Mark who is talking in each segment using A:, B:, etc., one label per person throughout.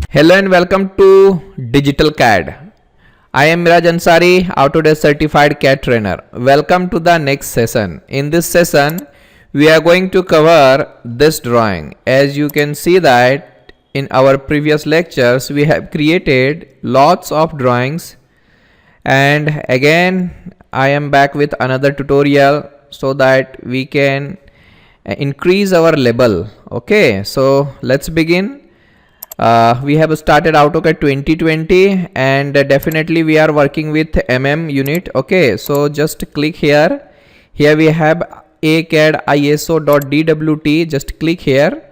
A: Hello and welcome to Digital CAD. I am Miraj Ansari, Autodesk Certified CAD Trainer. Welcome to the next session. In this session, we are going to cover this drawing. As you can see that in our previous lectures, we have created lots of drawings. And again, I am back with another tutorial so that we can increase our level. Okay, so let's begin. We have started AutoCAD 2020 and definitely we are working with unit. Okay, so just click here. Here we have ACAD ISO.DWT. Just click here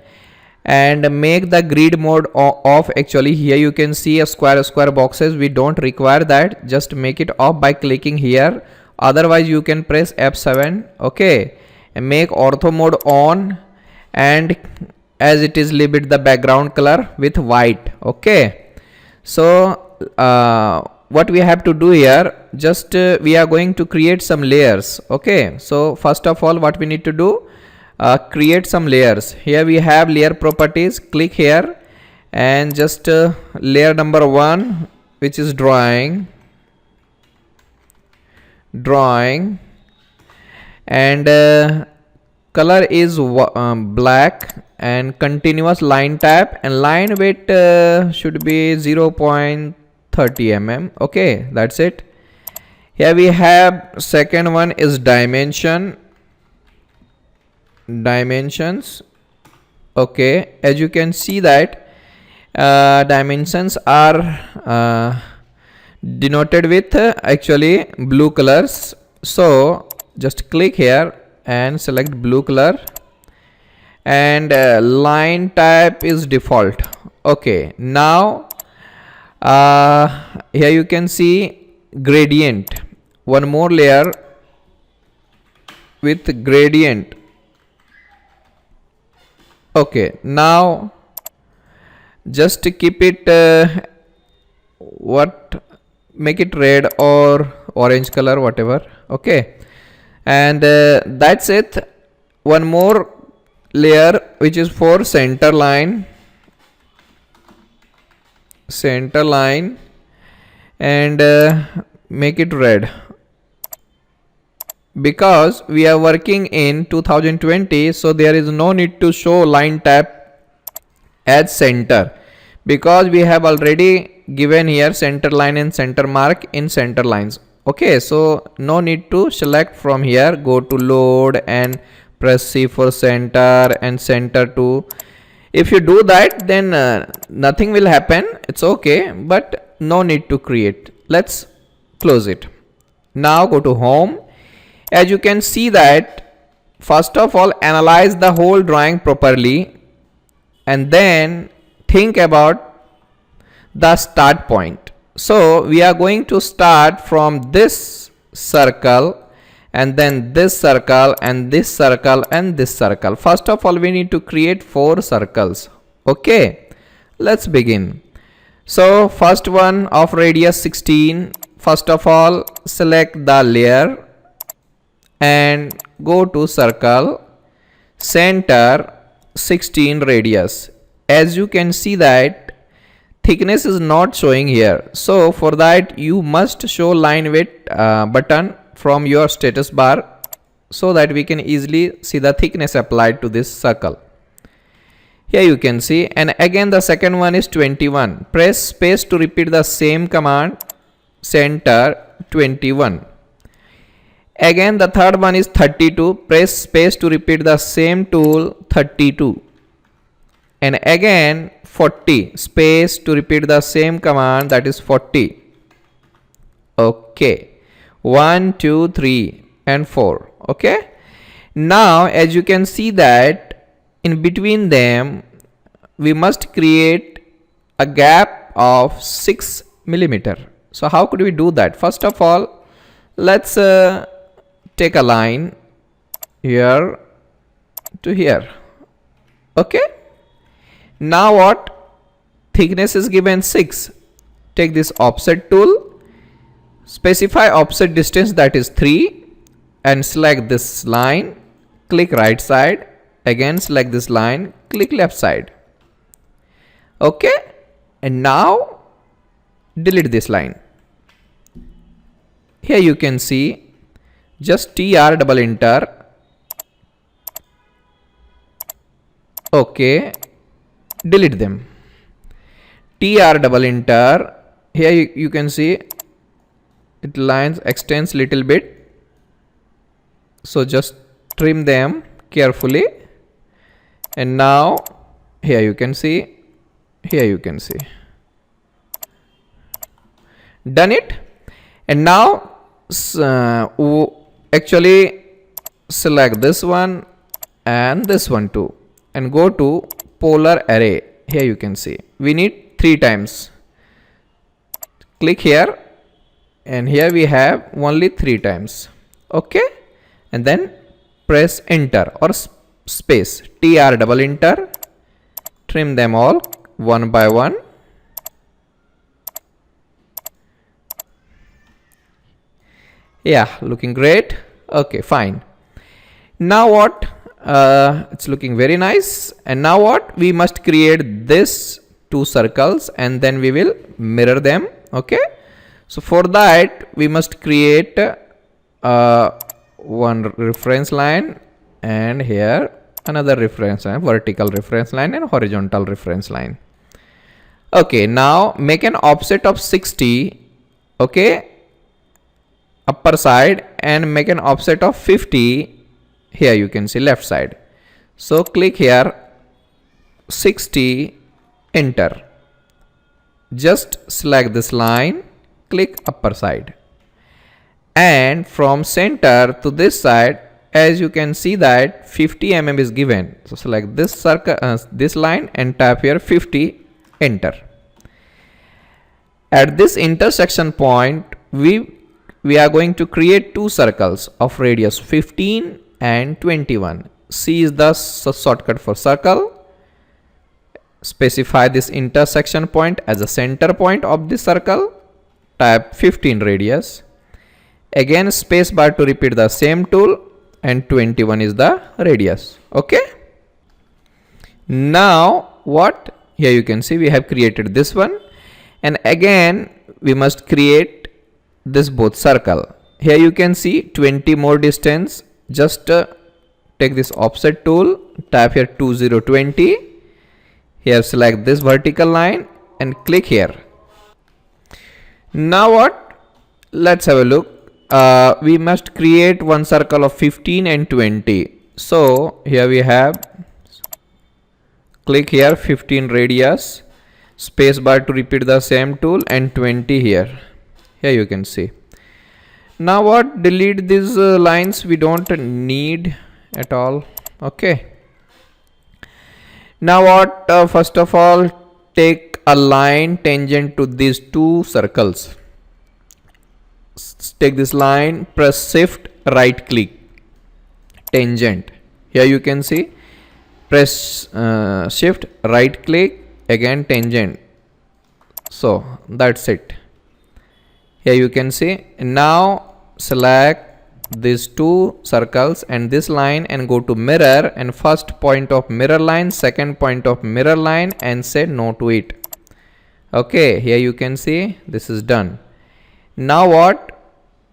A: and make the grid mode off. Actually here you can see a square boxes. We don't require that. Just make it off by clicking here. Otherwise you can press F7. Okay, and make ortho mode on, and as it is, leave it the background color with white. Okay, so what we have to do here, just we are going to create some layers. Okay, so first of all what we need to do, create some layers. Here we have layer properties. Click here and just layer number 1, which is drawing, and color is black, and continuous line type, and line width should be 0.30 mm. Okay, that's it. Here we have second one is dimensions. Okay, as you can see that dimensions are denoted with actually blue colors. So just click here and select blue color, and line type is default. Okay, now here you can see gradient, one more layer with gradient. Okay, now just keep it make it red or orange color, whatever. Okay, and that's it. One more layer which is for center line, and make it red, because we are working in 2020, so there is no need to show line type as center, because we have already given here center line and center mark in center lines. Okay, so no need to select from here. Go to load and press C for center and center to. If you do that, then nothing will happen. It's okay, but no need to create. Let's close it. Now go to home. As you can see that, first of all analyze the whole drawing properly, and then think about the start point. So we are going to start from this circle, and then this circle, and this circle, and this circle. First of all we need to create 4 circles. Okay, let's begin. So first one of radius 16. First of all select the layer and go to circle, center 16 radius. As you can see that thickness is not showing here, so for that you must show line width button from your status bar, so that we can easily see the thickness applied to this circle. Here you can see, and again the second one is 21. Press space to repeat the same command, center 21. Again the third one is 32. Press space to repeat the same tool, 32. And again 40, space to repeat the same command, that is 40. Okay, 1 2 3 and 4. Okay, now as you can see that in between them we must create a gap of 6 millimeter. So how could we do that? First of all let's take a line here to here. Okay, now what? Thickness is given 6. Take this offset tool, specify offset distance, that is 3, and select this line, click right side, again select this line, click left side. Okay, and now delete this line. Here you can see just tr double enter. Okay, delete them. Tr double enter. Here you can see it lines extends little bit, so just trim them carefully. And now here you can see, done it. And now actually select this one and this one too and go to polar array. Here you can see we need 3 times. Click here and here we have only 3 times. Okay, and then press enter or space, tr double enter, trim them all one by one. Yeah, looking great. Okay, fine. Now what? It's looking very nice. And now what? We must create this 2 circles and then we will mirror them. Okay, so for that we must create one reference line, and here another reference line, vertical reference line and horizontal reference line. Okay, now make an offset of 60. Okay, upper side, and make an offset of 50. Here you can see left side. So click here 60, enter. Just select this line, click upper side, and from center to this side, as you can see that 50 mm is given. So select this circle, this line, and tap here 50, enter. At this intersection point, we are going to create 2 circles of radius 15 and 21. C is the shortcut for circle. Specify this intersection point as a center point of the circle. Type 15 radius. Again space bar to repeat the same tool, and 21 is the radius. Okay. Now what? Here you can see we have created this one, and again we must create this both circle. Here you can see 20 more distance. Just take this offset tool, tap here 2020. Here select this vertical line and click here. Now what? Let's have a look. We must create one circle of 15 and 20. So here we have, click here 15 radius, space bar to repeat the same tool, and 20 here. Here you can see. Now what? Delete these lines, we don't need at all. Okay. Now what? First of all, take a line tangent to these 2 circles. Take this line, press shift, right click, tangent. Here you can see, press shift, right click, again tangent. So that's it. Here you can see. Now select these 2 circles and this line and go to mirror, and first point of mirror line, second point of mirror line, and say no to it. Okay, here you can see this is done. Now what?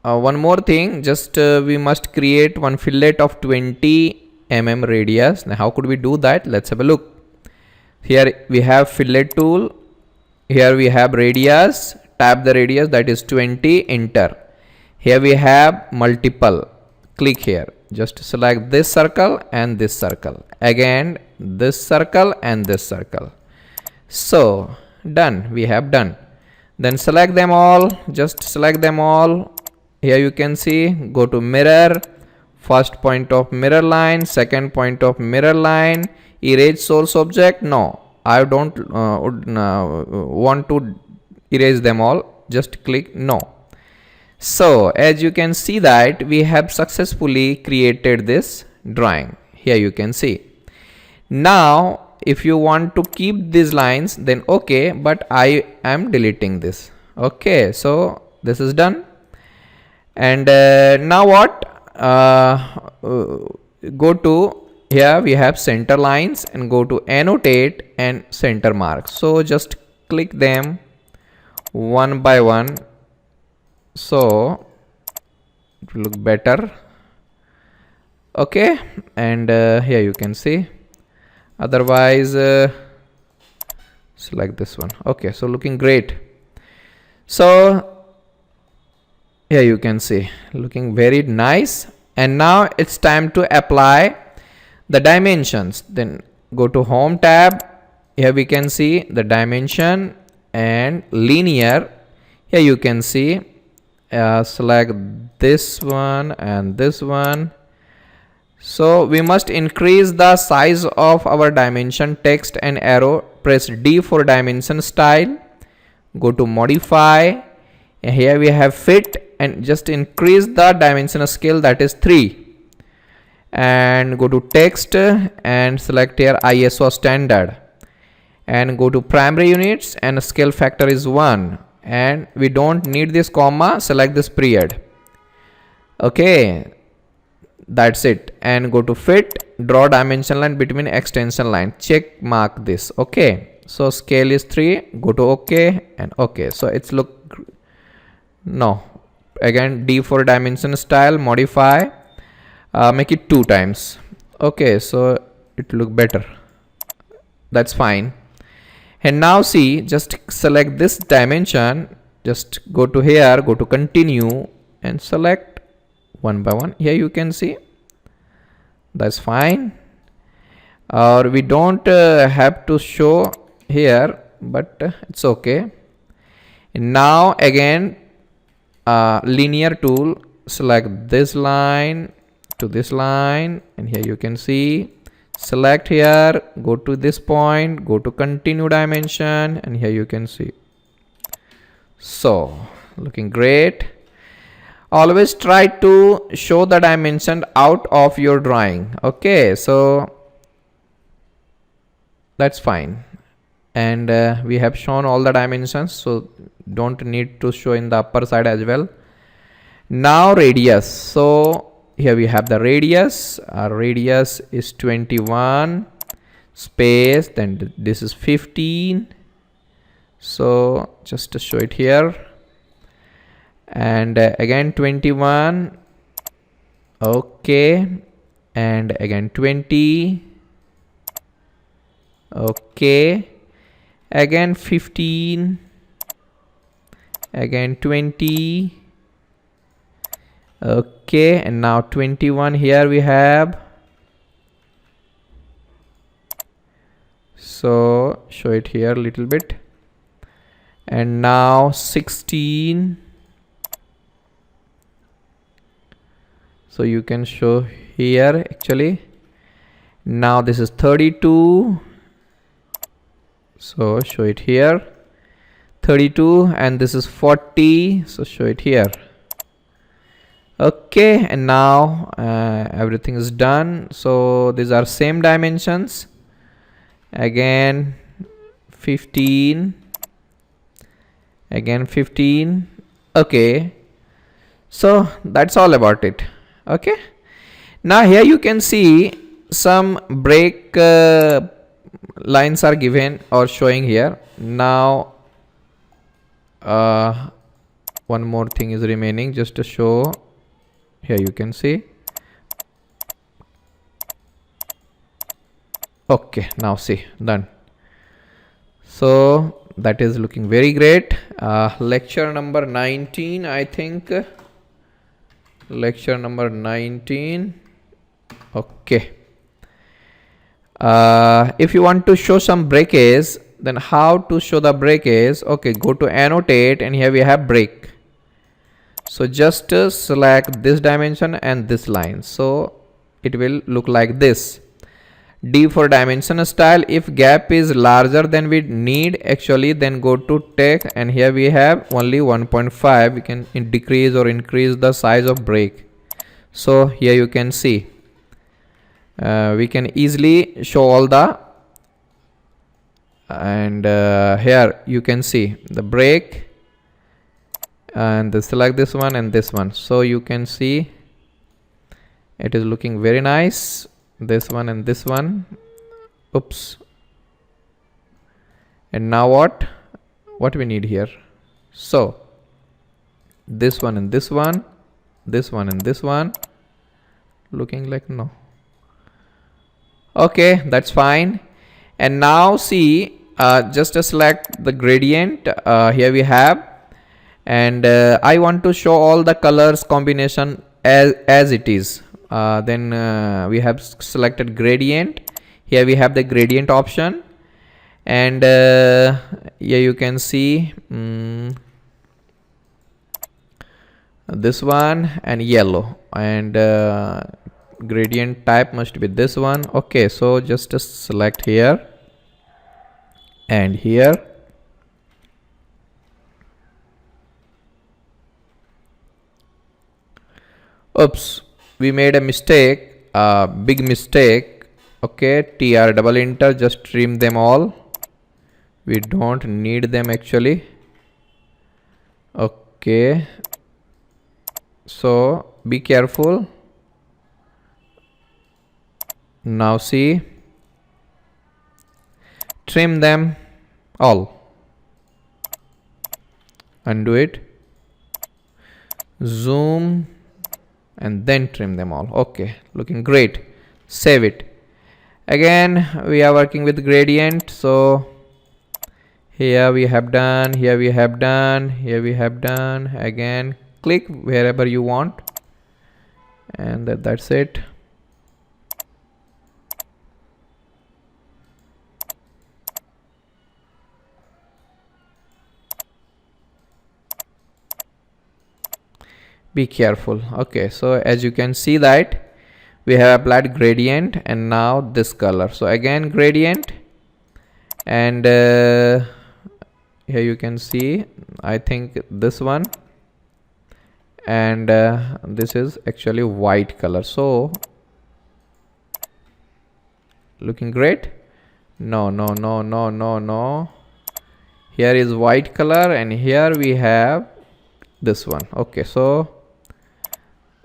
A: One more thing, just we must create one fillet of 20 mm radius. Now how could we do that? Let's have a look. Here we have fillet tool. Here we have radius. Tap the radius, that is 20, enter. Here we have multiple. Click here. Just select this circle and this circle. Again this circle and this circle. So done. We have done. Then select them all. Just select them all. Here you can see, go to mirror, first point of mirror line, second point of mirror line, erase source object. No, I don't want to erase them all. Just click no. So as you can see that we have successfully created this drawing. Here you can see. Now if you want to keep these lines, then okay, but I am deleting this. Okay, so this is done. And now what? Go to here, we have center lines, and go to annotate and center mark. So just click them one by one, so it will look better. Okay, and here you can see. Otherwise select this one. Okay, so looking great. So here you can see looking very nice. And now it's time to apply the dimensions. Then go to home tab. Here we can see the dimension and linear. Here you can see select this one and this one. So we must increase the size of our dimension text and arrow. Press D for dimension style. Go to modify. And here we have fit, and just increase the dimension scale, that is 3. And go to text and select here ISO standard. And go to primary units and scale factor is 1. And we don't need this comma, select this period. Okay, that's it. And go to fit, draw dimension line between extension line, check mark this. Okay, so scale is 3, go to OK and OK. So it's look, no, again D for dimension style, modify, make it 2 times. Okay, so it look better, that's fine. And now see, just select this dimension, just go to here, go to continue and select one by one. Here you can see, that's fine. Or we don't have to show here, but it's okay. And now again linear tool, select this line to this line, and here you can see, select here, go to this point, go to continue dimension, and here you can see. So looking great. Always try to show the dimension out of your drawing. Okay, so that's fine. And we have shown all the dimensions, so don't need to show in the upper side as well. Now radius. So here we have the radius. Our radius is 21 space, then this is 15. So just to show it here. And again 21. Okay, and again 20. Okay, again 15, again 20. Okay, and now 21 here we have. So show it here a little bit. And now 16. So you can show here actually. Now this is 32. So show it here, 32, and this is 40. So show it here. Okay, and now everything is done. So these are same dimensions. Again 15, again 15. Okay, so that's all about it. Okay, now here you can see some break lines are given or showing here. Now one more thing is remaining, just to show. Here you can see. Okay, now see, done. So that is looking very great. Lecture number 19, I think. Lecture number 19. Okay. If you want to show some breakage, then how to show the breakage? Okay, go to annotate, and here we have break. So just select this dimension and this line, so it will look like this. D for dimension style. If gap is larger than we need actually, then go to text, and here we have only 1.5. We can decrease or increase the size of break. So here you can see we can easily show all the, and here you can see the break, and select this one and this one. So you can see it is looking very nice, this one and this one. Oops. And now what? what we need here. So this one and this one, this one and this one, looking like no. Okay, that's fine. And now see, just select the gradient. Here we have, and I want to show all the colors combination as it is. Then we have selected gradient. Here we have the gradient option, and here you can see this one and yellow, and gradient type must be this one. Okay, so just select here and here. Oops, we made a mistake, big mistake. Okay, TR double enter, just trim them all. We don't need them actually. Okay, so be careful. Now see, trim them all, undo it, zoom, and then trim them all. Okay, looking great. Save it. Again we are working with gradient, so here we have done, here we have done, here we have done. Again click wherever you want, and that's it. Be careful. Okay, so as you can see that we have applied gradient, and now this color. So again gradient, and here you can see, I think this one, and this is actually white color. So looking great. No, here is white color, and here we have this one. Okay, so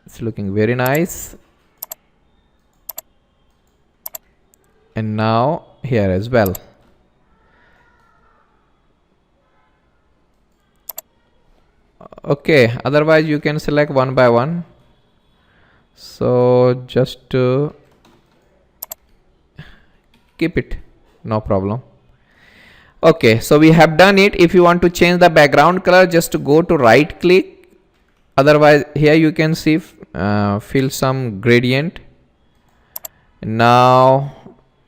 A: it's looking very nice. And now here as well. Okay, otherwise you can select one by one. So just keep it, no problem. Okay, so we have done it. If you want to change the background color, just go to right click. Otherwise here you can see fill some gradient. Now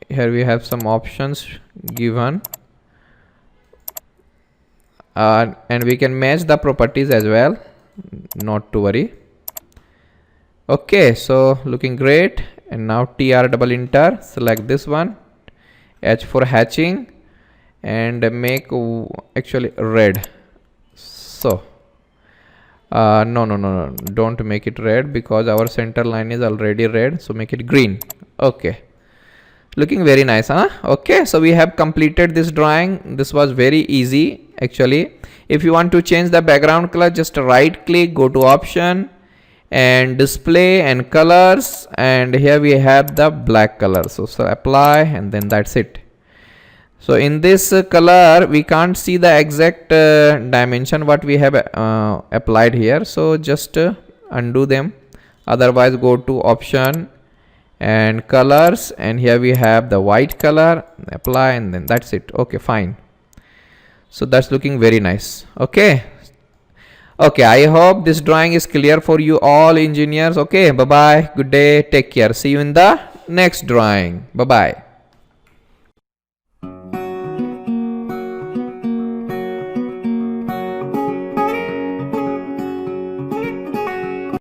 A: here we have some options given, and we can match the properties as well, not to worry. Okay, so looking great. And now TR double enter, select this one, H for hatching, and make actually red. So no, don't make it red, because our center line is already red, so make it green. Okay, looking very nice, huh? Okay, so we have completed this drawing. This was very easy actually. If you want to change the background color, just right click, go to option and display and colors, and here we have the black color. So apply, and then that's it. So in this color we can't see the exact dimension what we have applied here, so just undo them. Otherwise go to option and colors, and here we have the white color, apply, and then that's it. Okay, fine. So that's looking very nice. Okay, I hope this drawing is clear for you all engineers. Okay, bye bye, good day, take care, see you in the next drawing. Bye bye.